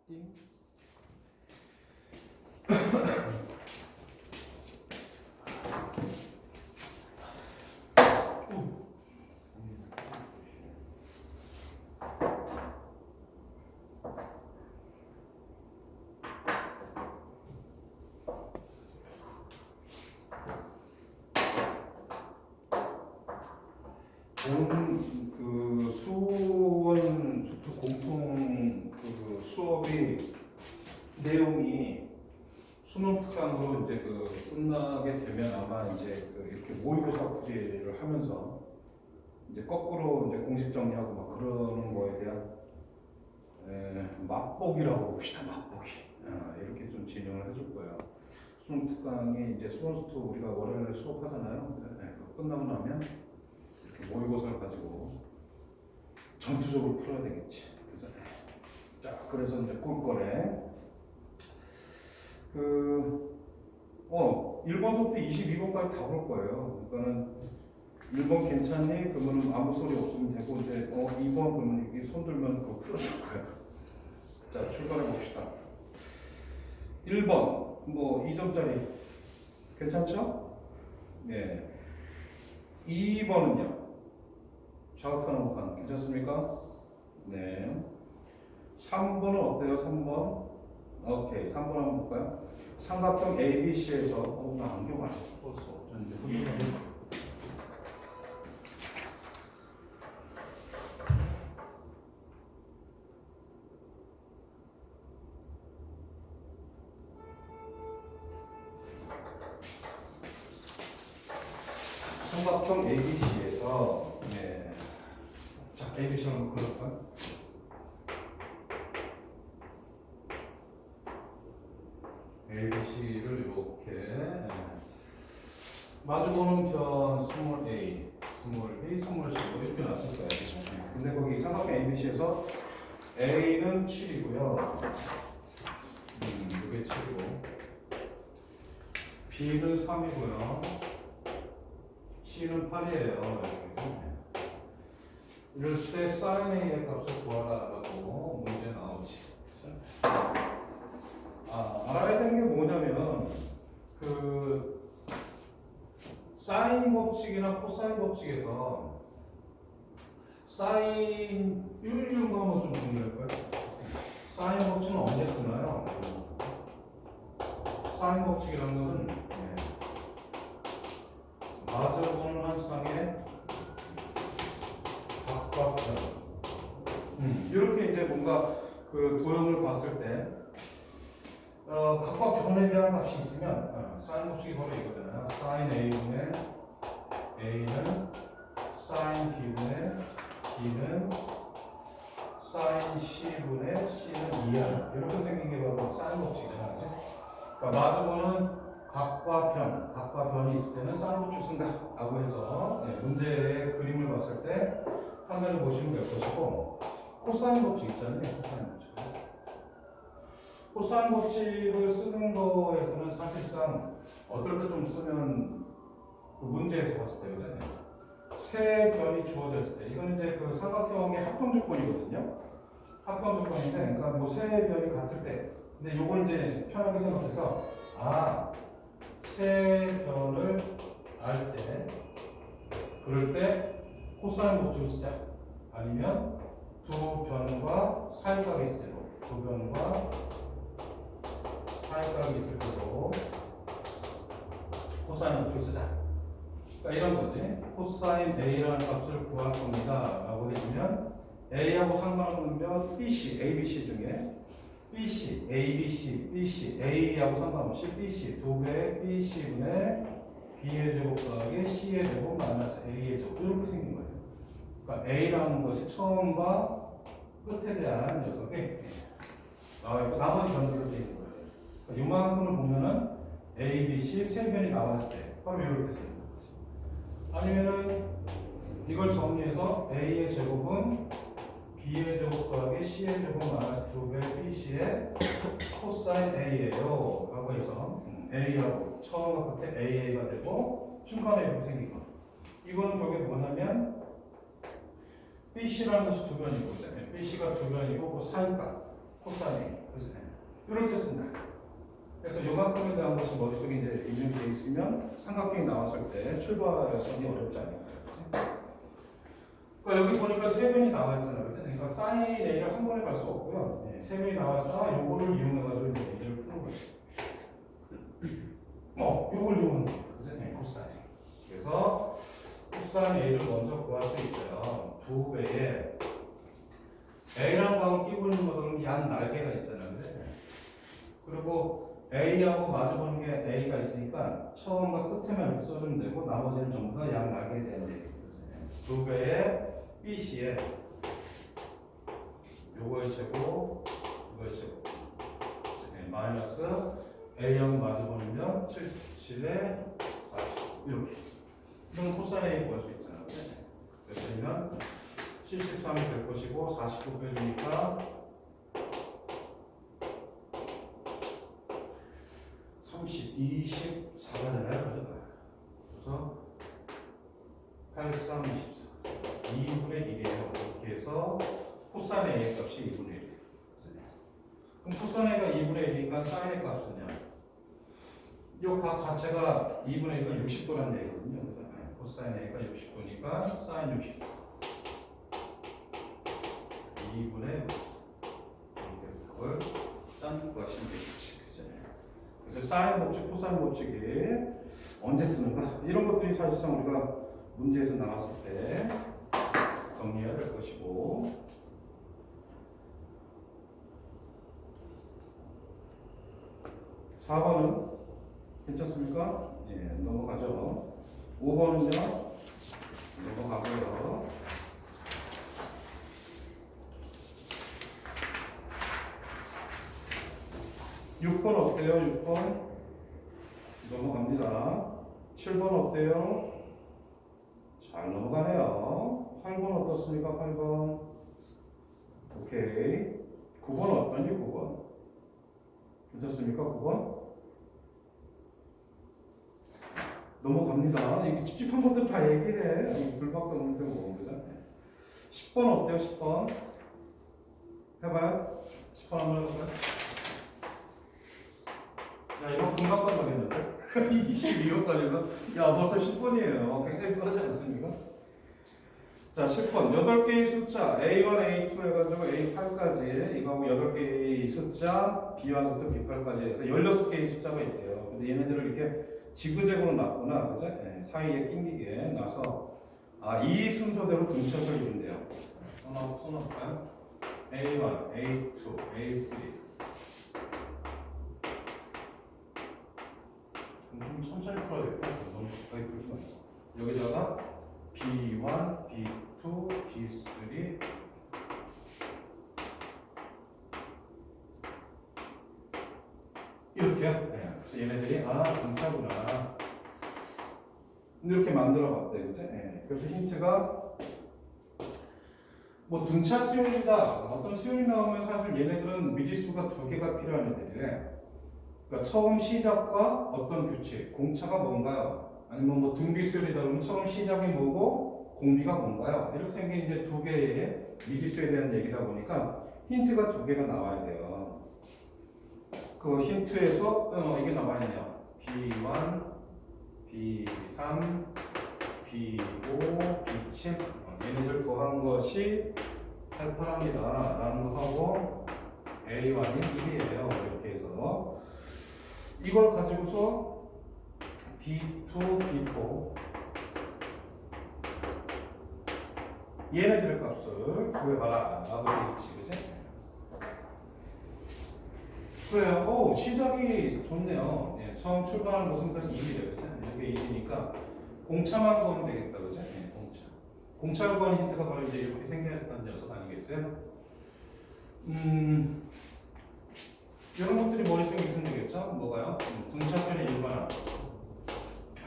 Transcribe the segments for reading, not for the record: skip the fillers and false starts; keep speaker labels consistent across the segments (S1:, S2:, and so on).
S1: 띵. 그 수원 수투 공통 그 수업이 내용이 수능 특강으로 이제 그 끝나게 되면 아마 이제 그 이렇게 모의고사 풀이를 하면서 이제 거꾸로 이제 공식 정리하고 막 그러는 거에 대한 맛보기라고 봅시다. 맛보기. 이렇게 좀 진행을 해줄 거예요. 수능 특강이 이제 수원 수투 우리가 월요일에 수업하잖아요. 그거 끝나고 나면 이렇게 모의고사를 가지고 전투적으로 풀어야 되겠지. 그죠? 자, 그래서 이제 꿀거래. 1번서부터 22번까지 다 볼 거예요. 그러니까는 1번 괜찮니? 그러면 아무 소리 없으면 되고, 이제 2번 그러면 이게 손 들면 그거 풀어줄 거예요. 자, 출발해 봅시다. 1번, 뭐 2점짜리 괜찮죠? 네. 2번은요? 자극하는 것간 괜찮습니까? 네. 3번은 어때요? 3번? 오케이. 3번 한번 볼까요? 삼각형 ABC에서 나 안경 안 썼어. 어쩐지 흔들려. 삼각형 ABC에서 자, ABC 한번 그릴까요? ABC를 이렇게 마주보는 편 스몰 a, 스몰 b, 스몰 c 이렇게 놨을 거예요. 근데 거기 삼각형 ABC에서 a는 7이고요. 이게 7이고 b는 3이고요. c는 8이에요. 이럴 때 sin a의 값을 구하라라고 문제 나오지. 알아야 되는 게 뭐냐면 그 사인 법칙이나 코사인 법칙에서 사인 이런 거 한번 좀 정리할까요? 사인 법칙은 언제 쓰나요? 사인 법칙이라는 것은 마주보는 한 쌍의 각과 편 이렇게 이제 뭔가 그 도형을 봤을 때 각과 변에 대한 값이 있으면 사인 법칙이 바로 이거잖아요. 사인 A분의 A는 사인 B분의 B는 사인 C분의 C는 2야. 이렇게 생긴 게 바로 사인 법칙이잖아요. 그치? 그러니까 마주보는 각과 변이 있을 때는 사인 법칙 쓴다 라고 해서 문제의 그림을 봤을 때 판단을 보시면 될 것이고, 코사인 법칙 있잖아요. 코사인 법칙을 쓰는 거에서는 사실상 어떨 때 좀 쓰면 그 문제에서 봤을 때 그잖아요. 세 변이 주어져 있을 때 이건 이제 그 삼각형의 합동 조건이거든요. 합동 조건인데, 그러니까 뭐 세 변이 같을 때, 근데 요걸 이제 편하게 생각해서 세 변을 알 때, 그럴 때 코사인 법칙을 쓰자. 아니면 두 변과 사이각이 있을 때도, 두 변과 사이각이 있을 때도 코사인 법칙을 쓰자. 그러니까 이런 거지. 코사인 A라는 값을 구할 겁니다 라고 해주면 A하고 상관없는 면 BC, ABC 중에 BC, ABC, BC, A하고 상관없이 BC 두 배의 BC분의 B의 제곱 더하기 C의 제곱 마이너스 A의 제곱 이렇게 생긴 거예요. 그러니까 A라는 것이 처음과 끝에 대한 녀석이 나머지 변들로 되어 있는 거예요. 그러니까 이만큼을 보면은 A, B, C 세 변이 나왔을 때 바로 이렇게 쓰는 거지. 아니면은 이걸 정리해서 A의 제곱은 B의 제곱 더하기 C의 제곱 마이너스 2배 BC의 코사인 A예요 라고 해서 A하고 처음과 끝에 AA가 되고 중간에 이렇게 생긴 거. 이거는 결국에 뭐냐면 BC라는 것이 두 변이고 BC가 두 변이고 그 사이값 코사인 A 그지? 이렇게 쓴다. 그래서 요만큼에 대한 것이 머릿속에 이제 입력되어 있으면 삼각형이 나왔을 때 출발선이 어렵지 않을까요? 그러니까 여기 보니까 세 변이 나와 있잖아요. 그죠? 그러니까 사인 A를 한 번에 갈 수 없고요. 네, 세 변이 나와서 요거를 이용해가지고 이제 얘를 푸는 거지. 요걸 이용하는 거예요. 그죠? 네, 코사인. 그래서 코사인 A를 먼저 구할 수 있어요. 두 배에 A랑 방을 끼고 있는 것들은 양 날개가 있잖아요. 그죠? 그리고 A하고 마주보는 게 A가 있으니까 처음과 끝에만 이렇게 써주면 되고 나머지는 전부 다 양 날개에 대한 얘기거든요. 두 배의 BC에 요거의 제곱, 요거의 제곱 마이너스 A하고 마주보면 77에 40 이렇게 이런 코사인 A 구할 수 있잖아요. 그래서 73이 될 것이고 49 빼주니까 24가 되나요? 그래서 83, 24 2분의 1이에요. 이렇게 해서 코사인 A의 값이 2분의 1이에요. 그럼 코사인 A가 2분의 1이니까 사인의 값은요? 이 값 자체가 2분의 1가 60도라는 얘기거든요. 코사인 A가 60도니까 사인 60도 2분의 1 이렇게 그걸 딴 구하시면 되겠지. 그래서 사인 법칙, 코사인 법칙이 언제 쓰는가? 이런 것들이 사실상 우리가 문제에서 나왔을 때 정리해야 될 것이고 4번은 괜찮습니까? 예, 넘어가죠. 5번은요? 넘어가고요. 6번 어때요? 6번 넘어갑니다. 7번 어때요? 잘 넘어가네요. 8번 어떻습니까? 8번 오케이. 9번 어떠니? 9번 괜찮습니까? 9번 넘어갑니다. 이게 찝찝한 것들 다 얘기해. 불박도 없는데 모릅니다. 10번 어때요? 10번 해봐요. 10번 한번 해볼까요? 야, 이거 금방 끝나겠는데? 22호까지 해서 야, 벌써 10번이에요. 굉장히 빠르지 않습니까? 자, 10번 8개의 숫자 A1, A2 해가지고 A8까지 이거하고 8개의 숫자 B1부터 B8까지 해서 16개의 숫자가 있대요. 근데 얘네들을 이렇게 지그재그로 놨구나. 그죠? 네, 사이에 낑기게 놔서 이 순서대로 등차수를 이룬대요. 하나 써놓을까요? A1, A2, A3 좀 천천히 풀어야겠다. 너무 가까이 풀지 말고. 여기다가 B1, B2, B3 이렇게요. 네. 그래서 얘네들이 등차구나. 이렇게 만들어 봤대, 그치? 네. 그래서 힌트가 뭐 등차 수열이다. 어떤 수열이 나오면 사실 얘네들은 미지수가 2개가 필요한 애들이래. 그러니까 처음 시작과 어떤 규칙, 공차가 뭔가요? 아니면 뭐 등비수열이다 그러면 처음 시작이 뭐고 공비가 뭔가요? 이렇게 생긴 이제 2개의 미지수에 대한 얘기다 보니까 힌트가 2개가 나와야 돼요. 그 힌트에서 이게 나와 있네요. B1, B3, B5, B7 얘네들 더한 것이 88합니다. 라는 거 하고 A1이 1이에요. 이렇게 해서 이걸 가지고서 B2, B4 얘네들의 값을 구해봐라. 라고 되겠지, 그지? 그래요. 시작이 좋네요. 네, 처음 출발하는 것은 1이래요. 그죠? 이게 1이니까 공차만 구하면 되겠다, 그죠? 네, 공차. 공차를 구하는 힌트가 바로 이제 이렇게 생겨났다는 녀석 아니겠어요? 이런 것들이 머릿속에 있으면 되겠죠? 뭐가요? 등차수의 일반항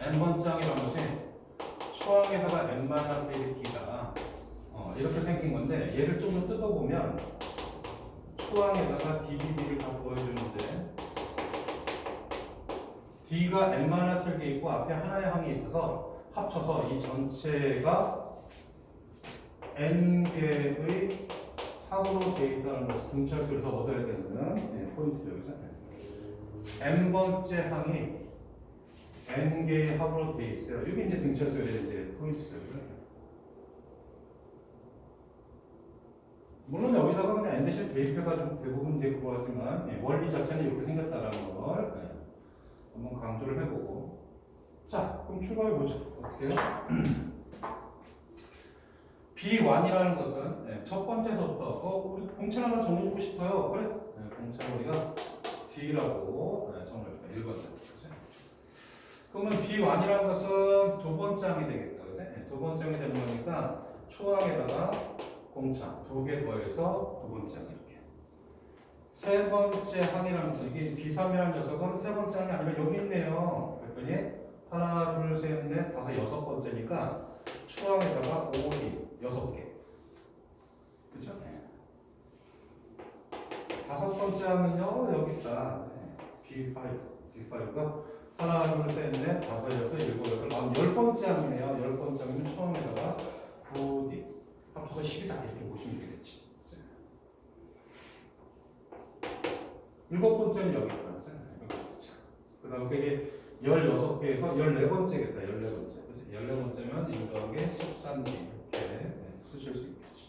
S1: n번장이라는 것이 초항에다가 n-1t다 이렇게 생긴 건데 얘를 좀 더 뜯어보면 초항에다가 dbd를 다 보여주는데 d가 n-1개 있고 앞에 하나의 항이 있어서 합쳐서 이 전체가 n개의 합으로 되어 있다는 것을 등차수를 더 얻어야 되는 포인트죠. 그죠? n번째 항이 n개의 합으로 되어 있어요. 이게 이제 등차수에 대한 이제 포인트죠. 그죠? 물론 여기다가 그냥 n 대신 대입해가지고 대부분 이제 구하지만 원리 자체는 이렇게 생겼다라는 걸 한번 강조를 해보고. 자, 그럼 출발해보죠. 어떻게 해요? B1이라는 것은 첫 번째서부터 우리 공차 하나 정해주고 싶어요. 그래? 공차 우리가 D라고 정해줍니다. 1번째. 그러면 B1이라는 것은 두 번째 항이 되겠다. 그치? 두 번째 항이 되는 거니까 초항에다가 공차 두 개 더해서 두 번째 항 이렇게. 세 번째 항이라는 것은 이게 B3이라는 녀석은 세 번째 항이 아니면 여기 있네요. 그랬더니 하나, 둘, 셋, 넷, 다섯, 여섯 번째니까 초항에다가 5D 6개. 그쵸? 다섯 번째 항은요, 여기 있다. B5가 하나, 둘, 셋, 넷, 다섯, 여섯, 일곱, 여덟, 아홉, 10번째 항이네요. 10번째 항이면 초항에다가 9D 합쳐서 10이다. 이렇게 보시면 되겠지. 일곱 번째는 여기 있다. 그 다음에 이게 16개에서 14번째겠다. 14번째. 14번째면 1 더하기 13D 이렇게 쓰실 수 있겠지.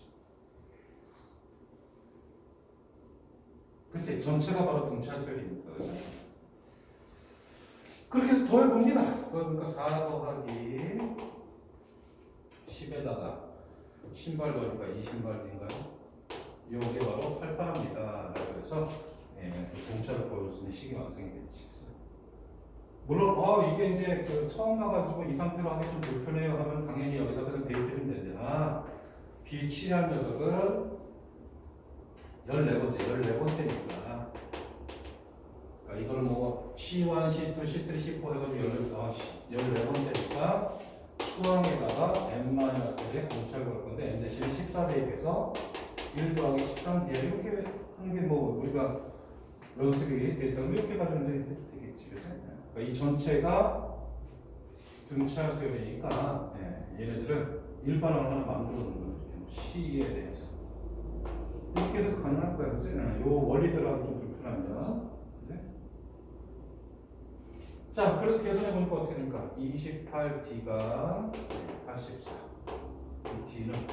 S1: 그치? 전체가 바로 등차수열이니까. 그치? 그렇게 해서 더해봅니다. 더해보니까 4 더하기 10에다가 신발 더하니까 20신발인가요? 이게 바로 88입니다. 그래서 동차를 보여줄 수 있는 식이 완성이겠지. 물론 이게 이제 처음 나가지고 이 상태로 하기 좀 불편해요 하면 당연히 여기다 그냥 대입해주면 되잖아. B7이라는 녀석은 14번째니까 그러니까 이거를 뭐 C1, C2, C3, C4 해가지고 14번째니까 초항에다가 n-1에 공차를 걸 건데 n 대신에 14 대입해서 1 더하기 13 뒤에 이렇게 하는 게 뭐 우리가 연습이 되있다면 이렇게 가지고 이제 해도 되겠지. 그래서 그러니까 이 전체가 등차 수열이니까 얘네들을 일반항을 하나 만들어 놓는 거죠. C에 대해서 이렇게 해서 가능할 거야. 그치? 요 원리들하고 좀 불편하면. 그치? 자, 그래서 계산해 보니까 어떻게 됩니까? 28D가 84. 이 D는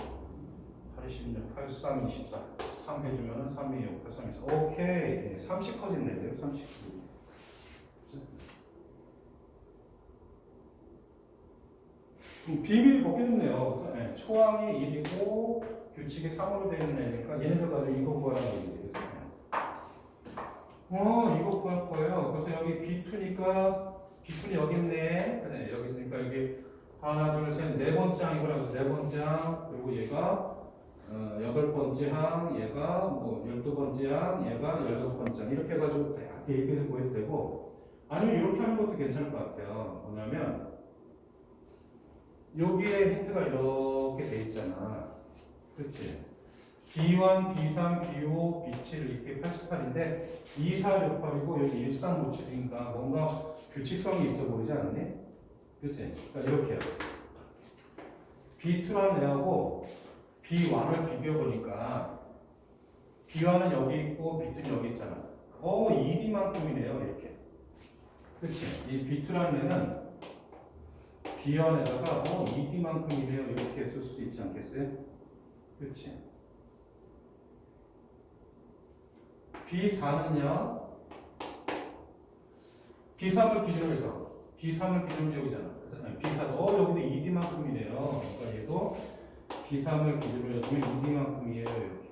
S1: 86, 83, 24. 3 해주면 3, 2, 6, 8, 3, 24. 오케이. 30 커진대요. 30. 비밀이 벗겨졌네요. 초항이 1이고 규칙이 3으로 되어 있는 애니까 얘네들 가지고 이거 구하라는 얘기죠. 이거 구할 거예요. 그래서 여기 B2니까 B2는 여기 있네. 그래, 여기 있으니까 여기 하나, 둘, 셋, 네 번째 항이구나. 그래서 네 번째 항, 그리고 얘가 8번째 항, 얘가 뭐 12번째 항, 얘가 16번째 항. 이렇게 해가지고 대입해서 구해도 되고, 아니면 이렇게 하는 것도 괜찮을 것 같아요. 뭐냐면 여기에 힌트가 이렇게 돼 있잖아. 그치? B1, B3, B5, B7 이렇게 88인데 2, 4, 6, 8이고 여기 1, 3, 5, 7이니까 뭔가 규칙성이 있어 보이지 않니? 그치? 그러니까 이렇게 해요. B2라는 애하고 B1을 비교해보니까 B1은 여기 있고 B2는 여기 있잖아. 2D만큼이네요. 이렇게. 그치? 이 B2라는 애는 B1에다가 2D만큼이네요. 이렇게 쓸 수도 있지 않겠어요? 그치? B4는요, B3을 기준으로 해서, B3을 기준으로 여기잖아. B4도, 여기도 2D만큼이네요. 그러니까 얘도 B3을 기준으로 해주면 2D만큼이에요. 이렇게.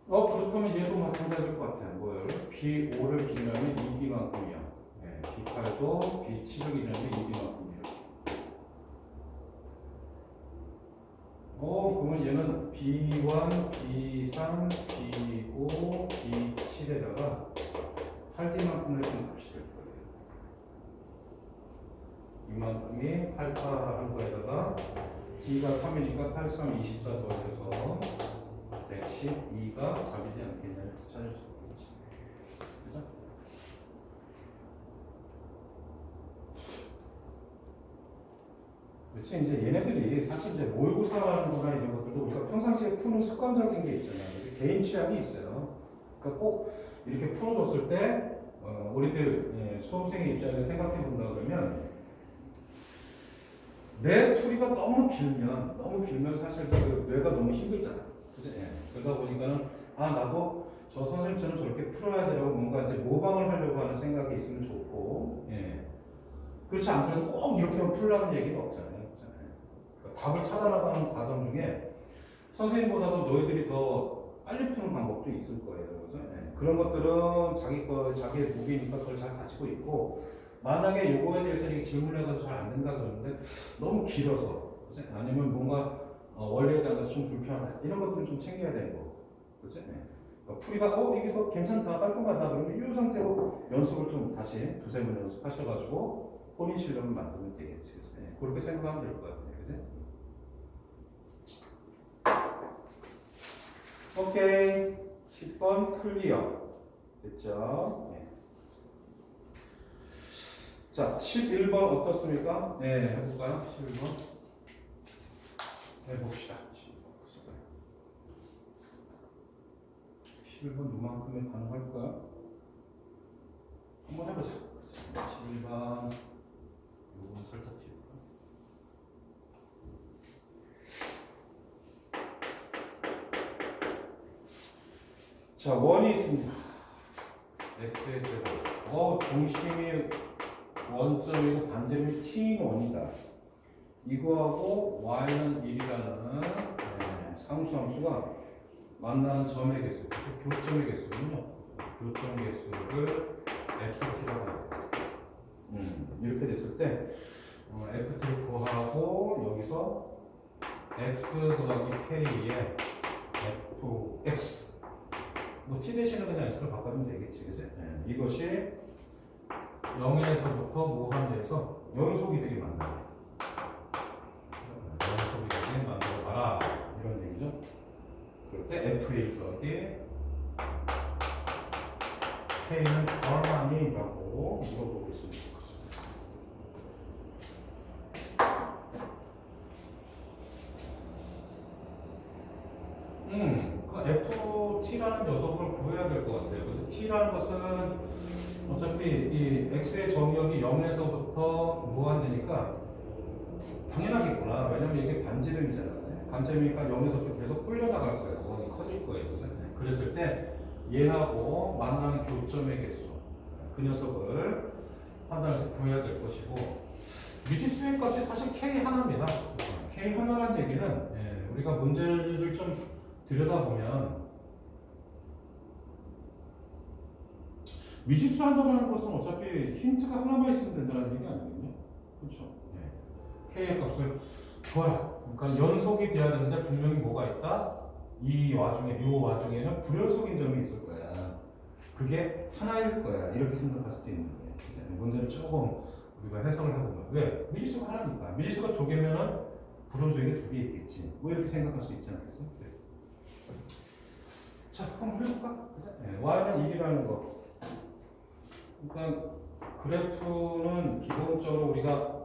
S1: 그렇다면 얘도 마찬가지일 것 같아요. 뭐예요? B5를 기준으로 하면 2D만큼이야. B8도 B7을 기준으로 하면 2D만큼이에요. 그러면 얘는 B1, B3, B5, B7에다가 8D만큼을 해주면 값이 될 거예요. 이만큼이 88 한 거에다가 D가 3이니까 83, 24 더해서 112가 답이지 않겠냐를 찾을 수 있겠지. 그죠? 그치? 이제 얘네들이 사실 이제 모의고사라는 거나 이런 것들도 우리가 평상시에 푸는 습관적인 게 있잖아요. 그치? 개인 취향이 있어요. 그러니까 꼭 이렇게 풀어줬을 때, 우리들 수험생의 입장에서 생각해 본다 그러면 내 풀이가 너무 길면 사실 그 뇌가 너무 힘들잖아. 그치? 예. 그러다 보니까는 나도 저 선생님처럼 저렇게 풀어야지라고 뭔가 이제 모방을 하려고 하는 생각이 있으면 좋고, 예. 그렇지 않더라도 꼭 이렇게만 풀라는 얘기는 없잖아요. 그러니까 답을 찾아나가는 과정 중에 선생님보다도 너희들이 더 빨리 푸는 방법도 있을 거예요. 그죠? 예. 그런 것들은 자기의 무기니까 그걸 잘 가지고 있고, 만약에 요거에 대해서 이렇게 질문을 해가지고 잘 안 된다 그러는데 너무 길어서, 그치? 아니면 뭔가 원리에 대해서 좀 불편하다 이런 것들은 좀 챙겨야 되는 거고, 그치? 네. 그러니까 풀이가 이게 더 괜찮다 깔끔하다 그러면 이 상태로 연습을 좀 다시 두세 번 연습하셔가지고 본인 실력을 만들면 되겠지, 그치? 네. 그렇게 생각하면 될 것 같아요, 그치? 오케이, 10번 클리어 됐죠? 네. 자, 11번 어떻습니까? 네, 해볼까요? 11번. 해봅시다. 11번 요만큼이 가능할까? 한번 해보자. 11번. 요건 살짝 지울까? 자, 원이 있습니다. x의 제곱. 중심이 원점이고 반점이 t인 원이다. 이거하고 y는 1이라는 상수함수가 만나는 점의 개수, 교점의 개수군요. 교점 개수를 ft라고 해요. 이렇게 됐을 때 ft를 구하고 여기서 x 더하기 k에 fx 뭐 t 대신에 그냥 x로 바꿔주면 되겠지, 그지? 이것이 0에서부터 무한대에서 연속이 되게 만들어요. 연속이 되게 만들어봐라 이런 얘기죠. 그럴 때 FA 더하기 K는 얼마니? 라고 물어보고 있습니다. 그 FT라는 녀석을 구해야 될 것 같아요. 그래서 T라는 것은 어차피 이 X의 정역이 0에서부터 무한대니까 당연하겠구나. 왜냐면 이게 반지름이잖아요. 반지름이니까 0에서부터 계속 불려나갈 거예요. 원이 커질 거예요. 그랬을 때 얘하고 만나는 교점의 개수 그 녀석을 판단해서 구해야 될 것이고 미지수의 값이 사실 K 하나입니다. K 하나란 얘기는 우리가 문제를 좀 들여다보면 미지수 한다는 것은 어차피 힌트가 하나만 있으면 된다는 얘기 아니거든요. 그렇죠? K의 값을 구하라. 그러니까 연속이 돼야 되는데 분명히 뭐가 있다? 이 와중에는 불연속인 점이 있을 거야. 그게 하나일 거야. 이렇게 생각할 수도 있는 거예요. 문제를 조금 우리가 해석을 해보면 왜? 미지수가 하나니까. 미지수가 두 개면은 불연속이 두 개 있겠지. 뭐 이렇게 생각할 수 있지 않겠어? 자, 한번 해볼까? y는 1이라는 거. 그러니까 그래프는 기본적으로 우리가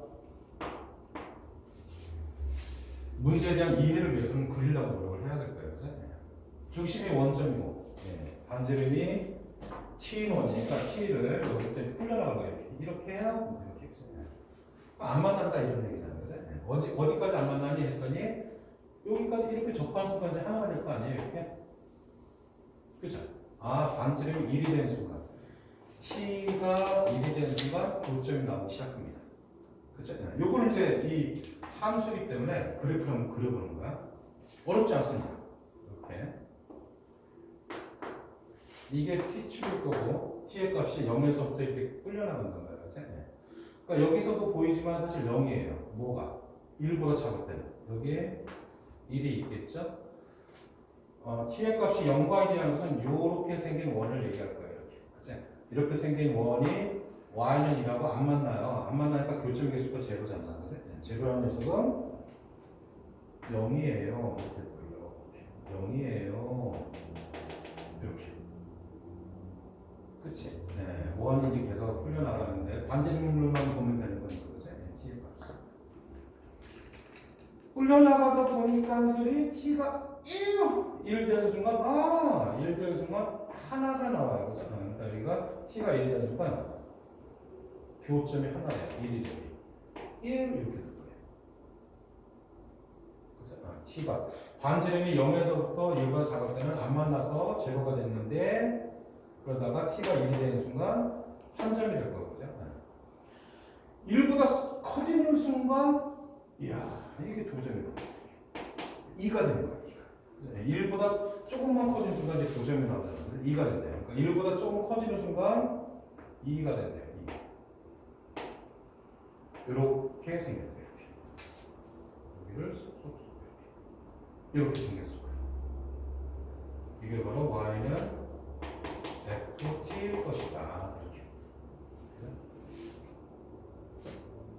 S1: 문제에 대한 이해를 위해서는 그리려고 노력을 해야 될 거예요. 중심이 원점이고 반지름이 t원이니까 t를 여기서 풀려나간 거예요. 이렇게 해야 이렇게 안 만난다 이런 얘기잖아요. 어디까지 안 만나니 했더니 여기까지 이렇게 접하는 순간 이제 하나가 될 거 아니에요. 이렇게 그죠? 반지름이 1이 되는 순간 t가 1이 되는 순간 교점이 나오기 시작합니다. 그죠? 요거는 이제 이 함수이기 때문에 그래프를 한번 그려보는 거야. 어렵지 않습니다. 이렇게 이게 t축일 거고 t의 값이 0에서부터 이렇게 끌려나간단 말이야. 그러니까 여기서도 보이지만 사실 0이에요. 뭐가? 1보다 작을 때는 여기에 1이 있겠죠? t의 값이 0과 1이라는 것은 이렇게 생긴 원을 얘기할 거예요. 이렇게 생긴 원이 y는 2라고 안 만나요. 안 만나니까 교점 개수가 제로잖아. 제로라는 녀석은 0이에요. 0이에요. 이렇게. 그치? 원이 계속 풀려나가는데 반지름만 보면 되는 거니까, 그치? t의 값. 풀려나가다 보니까 소리 t가 1 되는 순간 1 되는 순간 하나가 나와요. 그죠? 그러니까 여기가 t가 1이 되는 순간 교점이 하나예요. 1이 되기 1 이렇게 될 거예요. 그죠? t가 반지름이 0에서부터 1보다 작을 때는 안 만나서 제거가 됐는데 그러다가 t가 1이 되는 순간 한 점이 될 거예요. 그죠? 1보다 커지는 순간 이야 이게 두 점이 나와요. 2가 되는 거예요. 2가. 1보다 조금만 커지는 순간 이제 두 점이 나오잖아요. 2가 된대요. 그러니까 1보다 조금 커지는 순간 2가 된대요. 2. 이렇게 생겼대요. 이렇게. 여기를 쏙쏙쏙 이렇게 생겼을 거예요. 이게 바로 y는 ft일 것이다. 이렇게.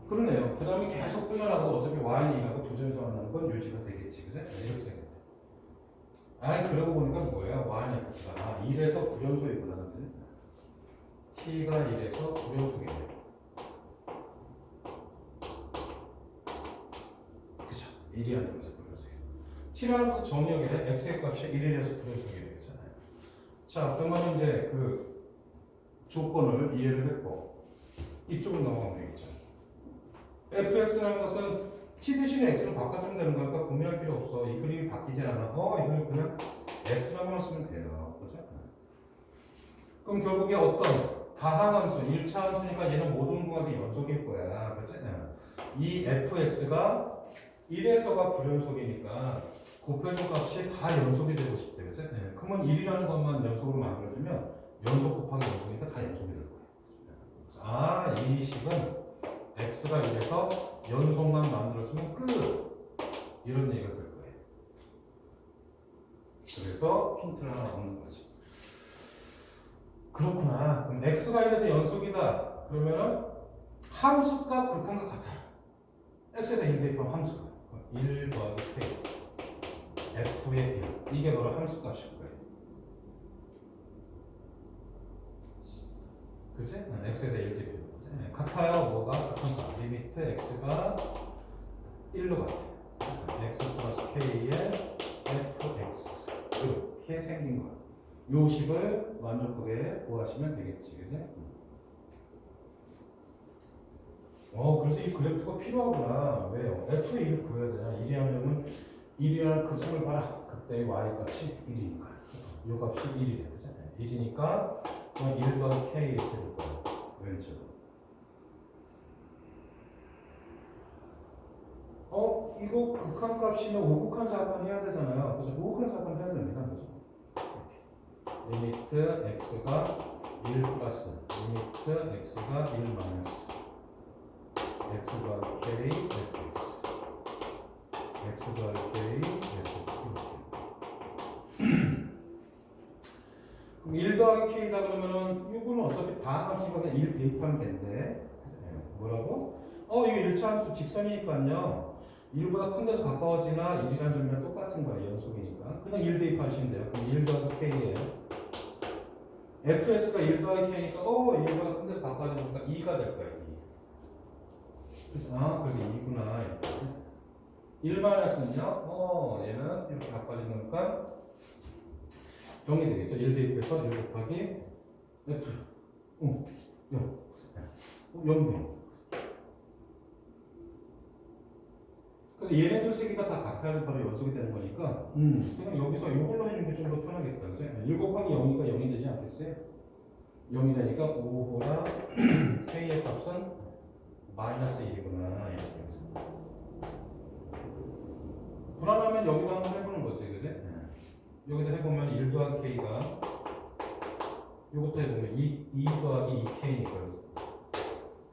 S1: 그러네요. 그 다음에 계속 끌려나가도 어차피 y는 2하고 두 점에서 만나는 건 유지가 되겠지. 그죠? 이렇게 생겼대. 그러고 보니까 뭐예요? y는 f가 1에서 9연소이구나. 그지? t가 1에서 9연소겠네요. 그쵸? 1이라는 점에서 9연소이에요. 7이라는 것은 정의역에 x의 값이 1에서 9연소이게 되잖아요. 자, 그러면 이제 그 조건을 이해를 했고 이쪽으로 넘어가면 되겠죠. fx라는 것은 t 대신에 x로 바꿔주면 되는 거니까 고민할 필요 없어. 이 그림이 바뀌질 않아. 이걸 그냥 x라고만 쓰면 돼요. 그죠? 그럼 결국에 어떤 다항함수, 1차 함수니까 얘는 모든 부분에서 연속일 거야. 그치? 이 fx가 1에서가 불연속이니까 곱해준 값이 다 연속이 되고 싶대. 그치? 그러면 1이라는 것만 연속으로 만들어주면 연속 곱하기 연속이니까 다 연속이 될 거야. 이 식은 x가 1에서 연속만 만들어주면 끝! 이런 얘기가 될 거예요. 그래서 힌트를 하나 얻는 거지. 그렇구나. 그럼 x가 1에서 연속이다. 그러면은 함수값 극한과 같아요. x에다 1 대입하면 함수가 1 더하기 k f의 1 이게 바로 함수값일 거예요. 그치? x에다 1 대입하면 같아요. 뭐가? 극한값 리미트 x가 1로 같아요. x 플러스 k의 fx 이렇게 생긴 거예요. 요 식을 만족하게 구하시면 되겠지. 그지? 그래서 이 그래프가 필요하구나. 왜요? f의 1을 구해야 되냐? 1이 하려면 1이라는 그 점을 봐라. 그때 y 값이 1이니까. 요 값이 1이 돼. 그죠? 1이니까 1 더하기 k 이렇게 될 거야. 왼쪽으로. 이거 극한 값이면 우극한 사건 해야 되잖아요. 그래서 우극한 사건 해야 됩니다. 그죠? 리미트 x가 1 플러스 리미트 x가 1 마이너스 x 더하기 k fx x 더하기 k fx 그럼 1 더하기 k다 그러면은 이거는 어차피 다항함수니까 그냥 1 대입하면 된대. 뭐라고? 이거 1차 함수 직선이니까요. 1보다 큰 데서 가까워지나 1이라는 점이랑 똑같은 거예요. 연속이니까. 그냥 1 대입하시면 돼요. 그럼 1 더하기 k예요. fx가 1 더하기 k니까 1보다 큰 데서 가까워지니까 2가 될 거예요. 2. 그래서 그래서 2구나. 1 마이너스는요. 얘는 이렇게 가까워지니까 0이 되겠죠. 1 대입해서 1 곱하기 f 0. 0. 그래서 얘네들 세 개가 다 같아야 바로 연속이 되는 거니까 그냥 여기서 이걸로 하는 게 좀 더 편하겠다. 그죠? 1 곱하기 0이니까 0이 되지 않겠어요? 0이 되니까 5보다 k의 값은 마이너스 1이구나. 불안하면 여기다 한번 해보는 거지. 그지? 여기다 해보면 1 더하기 k가 이것도 해보면 2 더하기 2k니까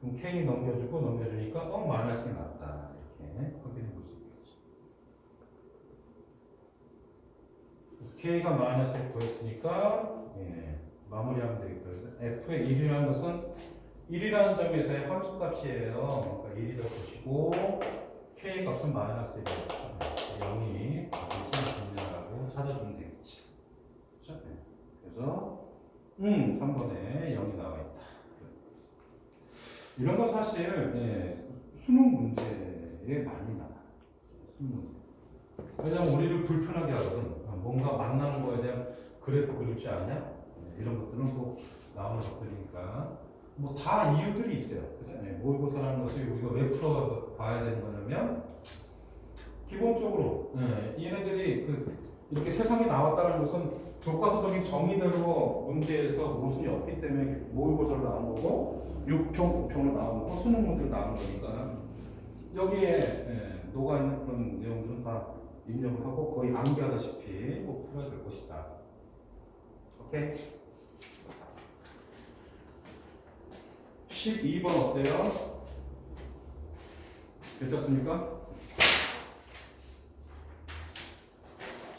S1: 그럼 k 넘겨주니까 마이너스가 낫다. 이렇게 확인해 볼 수 있겠죠. 그래서 k가 마이너스를 구했으니까 마무리하면 되겠다. 그래서 f의 1이라는 것은 1이라는 점에서의 함수값이에요. 그러니까 1이 더 보시고 k 값은 마이너스 1이에요. 0이 어디서 있냐라고 찾아주면 되겠지. 그렇죠? 그래서 3번에 0이 나와 있다. 이런 건 사실 수능 문제에 많이 나와요. 무슨 문제? 왜냐면 우리를 불편하게 하거든. 뭔가 만나는 거에 대한 그래프 그릴 줄 아냐? 네, 이런 것들은 또 나오는 것들이니까 뭐 다 이유들이 있어요. 그죠? 네, 모의고사라는 것이 우리가 왜 풀어봐야 되는 거냐면 기본적으로 얘네들이 이렇게 세상에 나왔다는 것은 교과서적인 정의대로 문제에서 모순이 없기 때문에 모의고사로 나온 거고 6평, 9평으로 나온 거고 수능 문제로 나온 거니까 여기에 녹아있는 그런 내용들은 다 입력을 하고 거의 암기하다시피 꼭 풀어야 될 것이다. 오케이? 12번 어때요? 괜찮습니까?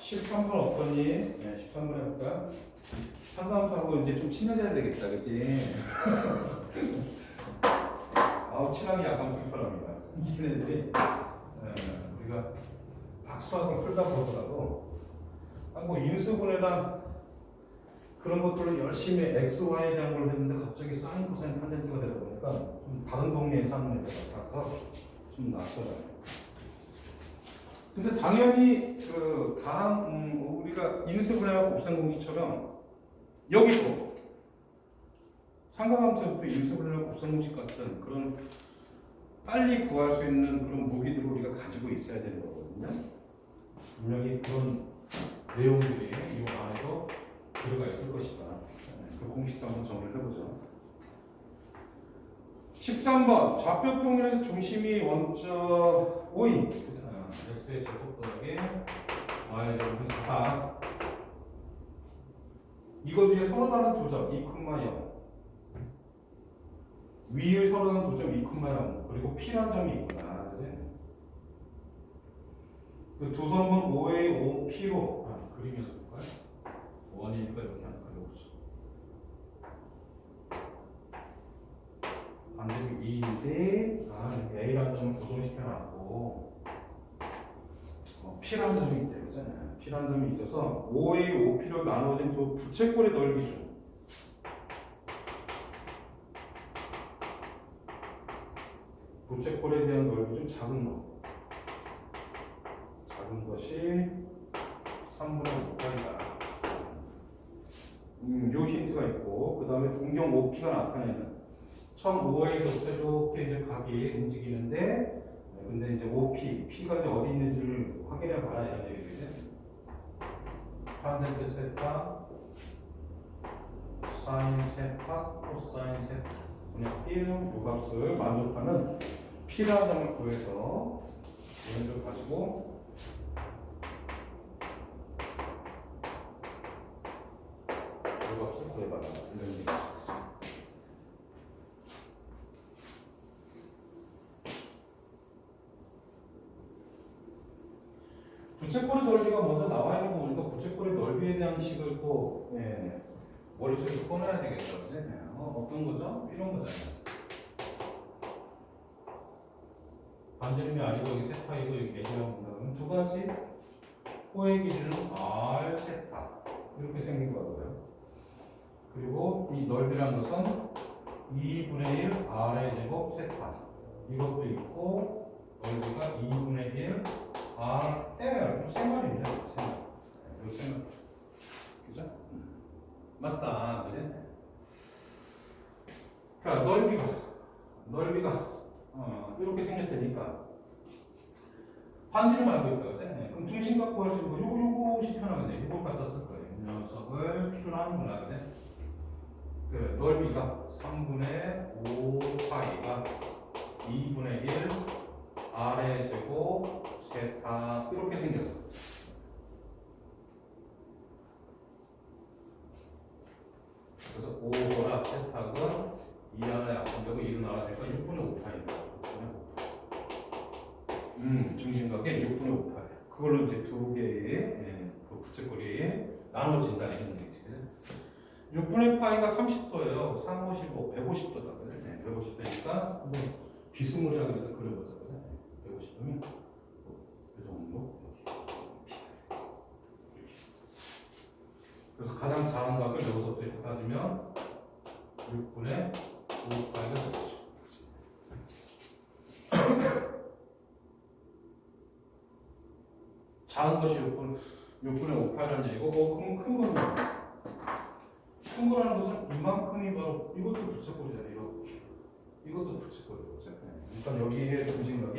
S1: 13번 어떠니? 네, 13번 해볼까? 상담사하고 이제 좀 친해져야 되겠다, 그치? 아우, 친하기 약간 불편합니다. 얘네들이 우리가 박수학을 풀다 보더라도 뭐 인수분해나 그런 것들을 열심히 x, y에 대한 걸 했는데 갑자기 사인, 코사인, 탄젠트가 되다 보니까 좀 다른 동네에 사는 애들 같아서 좀 낯설어요. 근데 당연히 우리가 인수분해하고 곱셈공식처럼 여기도 삼각함수에서도 인수분해하고 곱셈공식 같은 그런 빨리 구할 수 있는 그런 무기들을 우리가 가지고 있어야 되는 거거든요. 분명히 그런 내용들이 이 안에도 들어가 있을 것이다. 그 공식도 한번 정리를 해보죠. 13번 좌표 평면에서 중심이 원점 5인 x의 제곱 더하기 y의 제곱은 4. 이거 뒤에 서로 다른 두 점 2,0 위의 서로 다른 두 점 2,0 그리고 P라는 점이 있구나. 그 두 선분 5의 5P로 그림이어서 볼까요? 원이니까 이렇게 한번 그려보죠. 반대로 2인데 A라는 점을 고정시켜놨고 P라는 점이 있대, 그죠? P라는 점이 있어서 5의 5P로 나누어진 두 부채꼴의 넓이죠. 부채꼴에 대한 넓이 좀 작은 거. 작은 것이 3분의 5파이다. 요 힌트가 있고, 그 다음에 동경 OP가 나타내는 처음 5에서부터 이렇게 이제 각이 움직이는데, 근데 이제 OP, P가 이제 어디 있는지를 확인해 봐라 이런 얘기죠. 탄젠트 세타, 사인 세타, 코사인 세타, 그냥 P는 요 값을 만족하는 P라는 점을 구해서 얘를 가지고 요 값을 구해봐라 이런 얘기죠. 부채꼴의 넓이가 먼저 나와 있는 거 보니까 부채꼴의 넓이에 대한 식을 또 머릿속에서 꺼내야 되겠죠. 어떤 거죠? 이런 거잖아요. 반지름이 아니고 여기 세타이고 여기 A라고 본다면 두 가지 코의 길이는 R 세타 이렇게 생긴 거고요. 그리고 이 넓이라는 것은 2분의 1 R의 제곱 세타 이것도 있고 넓이가 2분의 1 R L 생활입니다. 생활. 그죠? 맞다. 그지? 그러니까 넓이가 이렇게 생겼다니까 반지름 알고 있다. 그지? 그럼 중심값 구할 수 있는 거 요것이 편하겠네. 요걸 갖다 쓸 거예요. 이 녀석을 필요로 하는구나. 그지? 그 넓이가 3분의 5파이가 2분의 1 R의 제곱 세타 이렇게 생겼어. 그래서 5라 세타가 2 하나 약분되고 1은 나와주니까 6분의 5파입니다. 중심각의 6분의 5파. 그걸로 이제 두 개의 부채꼴이 나눠진다 이런 얘기지. 6분의 파이가 30도예요. 3, 55, 150도다. 150도니까 뭐 비스무리하게 그려보자. 150도면 이 정도 이렇게. 그래서 가장 작은 각을 여기서부터 이렇게 따지면 6분의 5파이가 되겠죠. 1 작은 것이 6분의 5 파이라는 얘기고, 그럼 큰 거는 큰 거라는 것은 이만큼이 바로 이것도 부채꼴이잖아요. 이렇게. 이것도 부채꼴이고. 그러니까 여기에 중심각이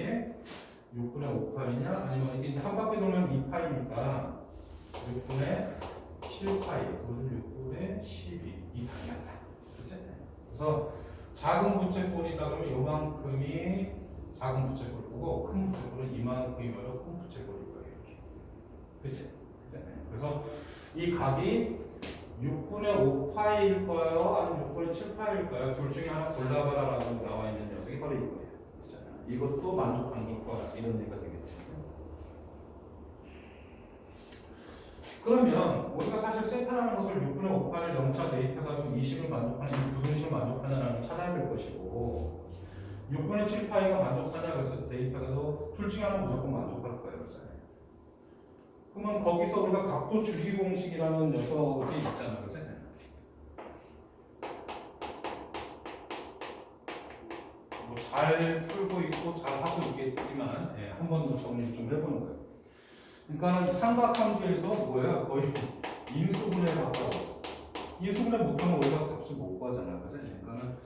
S1: 6분의 5파이냐 아니면 이게 이제 한 바퀴 돌면 2파이니까 6분의 7파이 또는 6분의 12 2파이였다. 그치? 그래서 작은 부채꼴이다 그러면 요만큼이 작은 부채꼴이고 큰 부채꼴은 이만큼이 바로 큰 부채꼴일 거예요. 이렇게. 그치? 그래서 이 각이 6분의 5파일까요? 아니면 6분의 7파일까요? 둘 중에 하나 골라봐라라고 나와 있는 녀석이 바로 이거예요. 이것도 만족하는 것 같다. 이런 얘기가 되겠지. 그러면 우리가 사실 세타라는 것을 6분의 5파를 0차 대입해가지고 20을 만족하냐, 부등식을 만족하냐라는 걸 찾아야 될 것이고 6분의 7파이가 만족하냐 그래서 대입해가지고 둘 중에 하나 무조건 만족할 거예요. 그렇잖아요. 그러면 거기서 우리가 각도 줄이기 공식이라는 녀석이 있잖아요. 그렇잖아요. 잘 풀고 있고 잘 하고 있겠지만 한 번 더 정리 좀 해보는 거예요. 그러니까 삼각함수에서 뭐야 거의 인수분해 가까워. 인수분해 못하면 우리가 값을 못 구하잖아요. 그러니까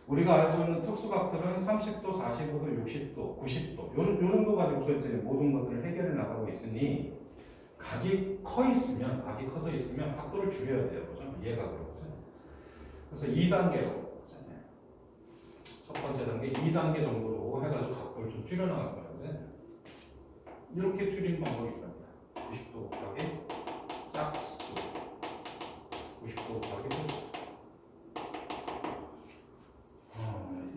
S1: 우리가 알고 있는 특수각들은 30도, 45도, 60도, 90도 요 정도 가지고서 이제 모든 것들을 해결해 나가고 있으니 각이 커 있으면 각이 커져 있으면 각도를 줄여야 돼요. 그죠? 얘가 그렇죠. 그래서 2단계로 첫 번째 단계 2단계 정도로 해가지고 각도를 좀 줄여나갈 거예요. 이렇게 줄이는 방법이 있답니다. 90도 곱하기 짝수 90도 곱하기 호수.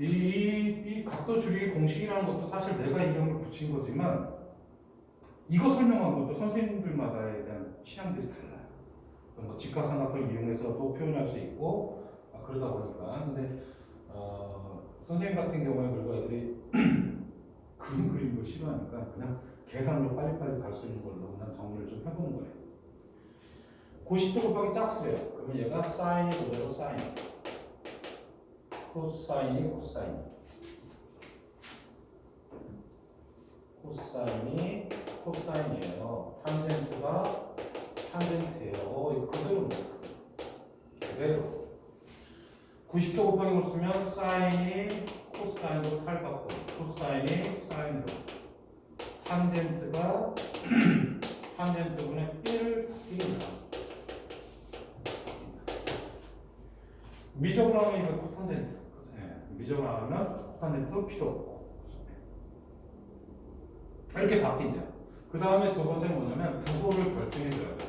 S1: 이 각도 줄이기 공식이라는 것도 사실 내가 이름을 붙인 거지만 이거 설명한 것도 선생님들마다에 대한 취향들이 달라요. 뭐 직각삼각형을 이용해서도 표현할 수 있고 그러다 보니까 근데 선생님 같은 경우에 우리가 애들이 그림 그리는 걸 싫어하니까 그냥 계산으로 빨리빨리 갈 수 있는 걸로 그냥 정리를 좀 해보는 거예요. 90도 곱하기 짝수예요. 그러면 얘가 사인이 그대로 사인, 코사인이 코사인, 코사인이 코사인이에요. 탄젠트가 탄젠트예요. 이거 그대로입니다. 그대로. 90도 곱하기 못 쓰면 사인이 코사인으로 탈바꿈, 코사인이 사인으로. 탄젠트가 탄젠트분의 B를 바뀝니다. 미적으로 하면 이거 코탄젠트. 미적으로 하면 코탄젠트 필요 없고. 이렇게 바뀐대요. 그 다음에 두 번째는 뭐냐면 부호를 결정해줘야 돼요.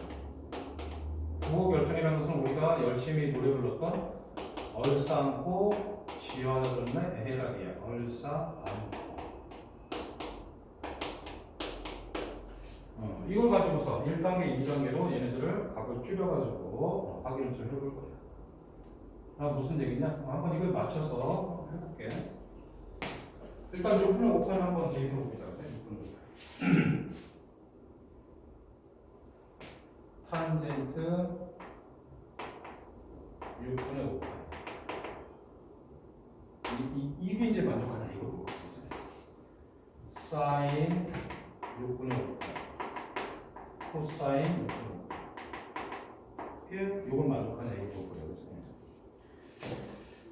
S1: 부호 결정이라는 것은 우리가 열심히 노래 불렀던 얼싸안고 지어줬네 에헤라기야. 얼싸안고. 이걸 가지고서 1단계, 2단계로 얘네들을 각을 줄여가지고 확인을 좀 해볼 거예요. 무슨 얘기냐? 한번 이걸 맞춰서 해볼게. 일단 6분의 5파는 한번 대입해봅니다. 6분의 5파. 탄젠트 6분의 5파. 이게 이제 만족하냐 이거 보고 사인 6분의 5파. 코사인 6분의 5파. 이걸 만족하냐 이거 보고 그래요.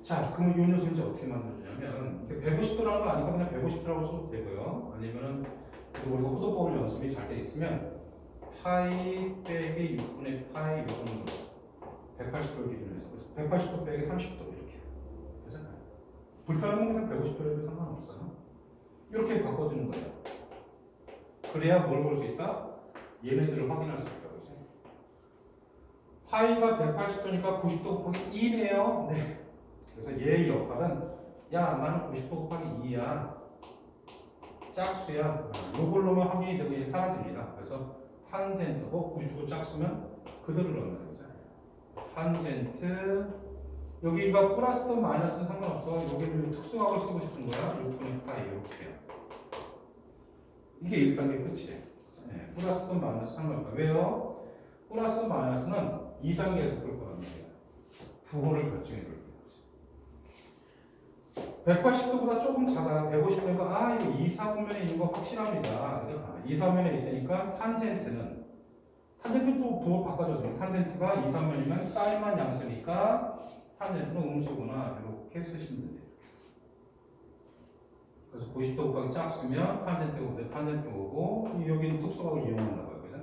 S1: 자, 그럼 이 녀석 이제 어떻게 만들어주냐면 150도라는 거 아니까 그냥 150도라고 써도 되고요. 아니면은 우리가 호도법을 연습이 잘 돼 있으면 파이 빼기 6분의 파이 요거는 180도를 기준으로 해서 180도 빼기 30도 이렇게. 그래서 불편한 건 그냥 150도로 해도 상관없어요. 이렇게 바꿔주는 거예요. 그래야 뭘 볼 수 있다? 얘네들을 확인할 수 있다고. 파이가 180도니까 90도 곱하기 2네요. 네. 그래서 얘의 역할은 야 나는 90도 곱하기 2야. 짝수야. 요걸로만 확인이 되고 얘 사라집니다. 그래서 탄젠트고 90도 짝수면 그대로 넣는 거잖아요. 탄젠트 여기가 플러스든 마이너스는 상관없어. 여기는 특수각을 쓰고 싶은 거야. 6분의 파이 이렇게요. 이게 1단계 끝이에요. 네. 플러스든 마이너스 상관없어. 왜요? 플러스 마이너스는 2단계에서 끌 거란 말이야. 부호를 결정해 볼 거지. 180도보다 조금 작아요. 150도니까 아 이거 2, 4분면에 있는 거 확실합니다. 그죠? 2, 4분면에 있으니까 탄젠트는 또 부호 바꿔줘도 돼요. 탄젠트가 2, 3면이면 사인만 양수니까 탄젠트는 음수구나. 이렇게 쓰시면 돼요. 그래서 90도 곱하기 짝수면 탄젠트가 오고 여기는 특수각을 이용한다고 해요. 그죠?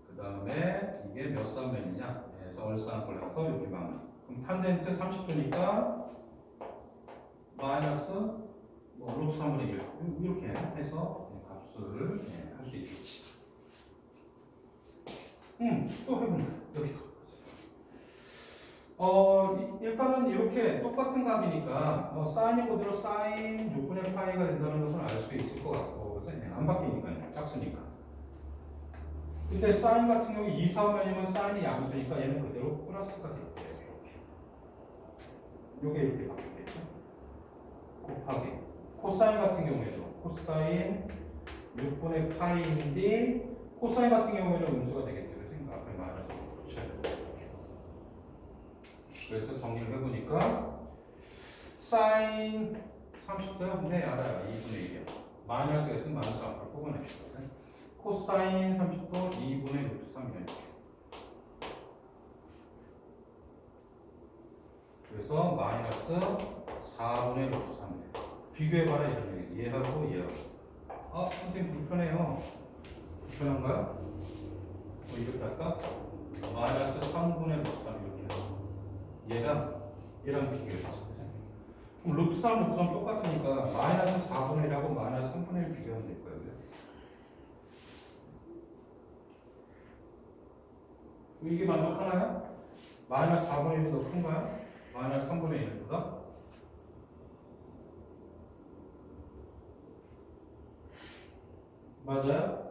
S1: 그 다음에 이게 몇 사면이냐? 그래서 얼싸안 걸려서 이렇게 막 그럼 탄젠트 30도니까 마이너스 뭐 루트 3분의 1 이렇게 해서 값을 할 수 있겠지. 또 해보자. 여기도. 일단은 이렇게 똑같은 값이니까 사인이 그대로 사인 6분의 파이가 된다는 것은 알 수 있을 것 같고 그래서 안 바뀌니까요. 짝수니까. 근데 사인 같은 경우 2, 4면이면 사인이 양수니까 얘는 그대로 플러스가 될 거예요. 이렇게. 요게 이렇게 바뀌겠죠. 곱하기. 코사인 같은 경우에도 코사인 6분의 파이인데 코사인 같은 경우에는 음수가 되겠죠. 그래서 앞에 마이너스 붙여야 돼요. 그래서 정리를 해보니까 사인 30도요? 네 알아요. 2분의 1이요. 마이너스가 있으면 마이너스 앞으로 뽑아냅시다. 코사인 30도 2분의 루트 3이에요. 그래서 마이너스 4분의 루트 3이에요. 비교해봐라 이런 얘기. 얘하고 얘하고. 아 선생님 불편해요. 불편한가요? 뭐 이렇게 할까? 마이너스 3분의 루트 3 이렇게 하고 얘랑 비교해보자. 그럼 루트 3, 루트 3 똑같으니까 마이너스 4분의 1하고 마이너스 3분의 1 비교하면 될 거예요. 이게 만족하나요? 마이너스 4분의 1이 더 큰가요? 마이너스 3분의 1보다? 맞아요?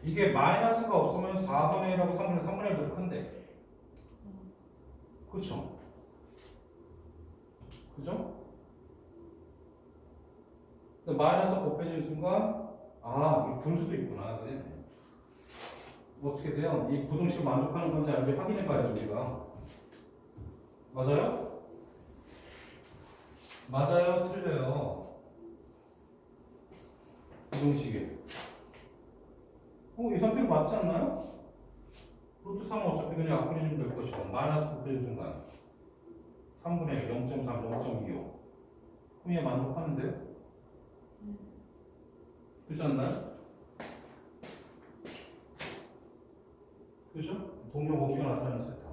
S1: 이게 마이너스가 없으면 4분의 1하고 3분의 1더 큰데. 그쵸? 그죠? 마이너스 곱해지는 순간, 이 분수도 있구나. 그래? 어떻게 돼요? 이 부등식 만족하는 건지 아닌지 확인해 봐야죠, 우리가. 맞아요? 맞아요? 틀려요? 부등식이. 이 상태로 맞지 않나요? 루트 3은 어차피 그냥 앞분해주면 될 것이고, 마이너스 곱해지는 순간. 3분의 1, 0.3, 0.25. 그럼 얘 만족하는데? 그렇지 않나요? 그죠? 동료 범위가 나타나는 세타.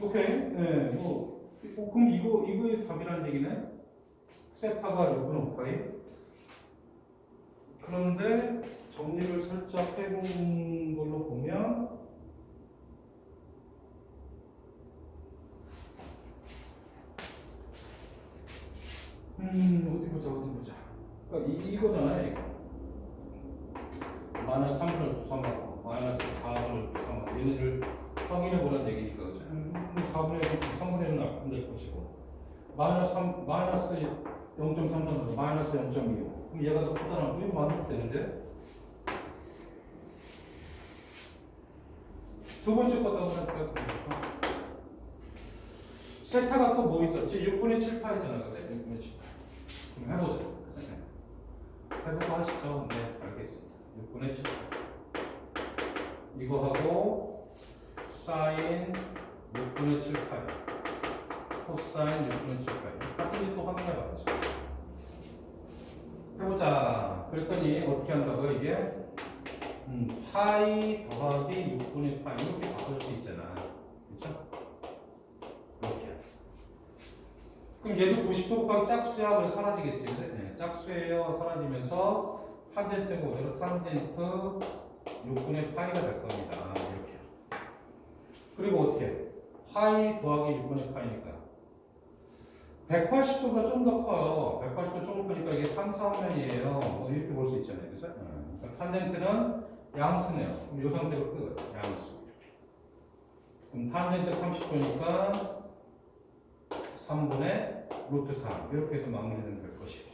S1: 오케이. 네, 그럼 이거의 답이라는 얘기네? 세타가 6분의 5파이. 그런데 정리를 살짝 해본 걸로 보면 어디 보자. 그러니까 이거잖아요. 이거. 마이너스 3분의 9 마이너스 4분의 9 얘네를 확인해 보라는 얘기니까 그죠? 4분의 3분의 1은 안 될 것이고 마이너스 0.3 마이너스 0.25 그럼 얘가 더 크다는 거 이거 만들면 되는데 두 번째 거다 보니까 세타가 또 뭐 있었지? 6분의 7파이잖아 그죠? 6분의 7파 그럼 해보자 해보고 하시죠. 네 알겠습니다. 6분의 7파 이거하고 사인 6분의 7파이 코사인 6분의 7파이 같은지 또 확인해봐야지. 해보자. 그랬더니 어떻게 한다고요 이게? 파이 더하기 6분의 파이 이렇게 바꿀 수 있잖아. 그렇죠? 이렇게. 그럼 얘도 90도 곱하기 짝수야. 그래서 사라지겠지. 네, 짝수예요. 사라지면서 탄젠트가 오히려 탄젠트 6분의 파이가 될 겁니다. 이렇게. 그리고 어떻게? 파이 더하기 6분의 파이니까 180도가 좀 더 커요. 180도 조금 크니까 이게 3, 4면이에요. 이렇게 볼 수 있잖아요. 그죠? 그러니까 탄젠트는 양수네요. 그럼 이 상태로 끝. 양수. 그럼 탄젠트 30도니까 3분의 루트 3 이렇게 해서 마무리되면 될 것이고.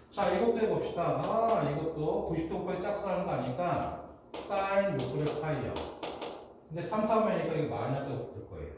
S1: 자, 이것도 해봅시다. 아, 이것도 90도 곱하기 짝수라는 거 아니까 사인 6분의 파이야. 근데 3, 3이니까 이거 마이너스가 붙을 거예요.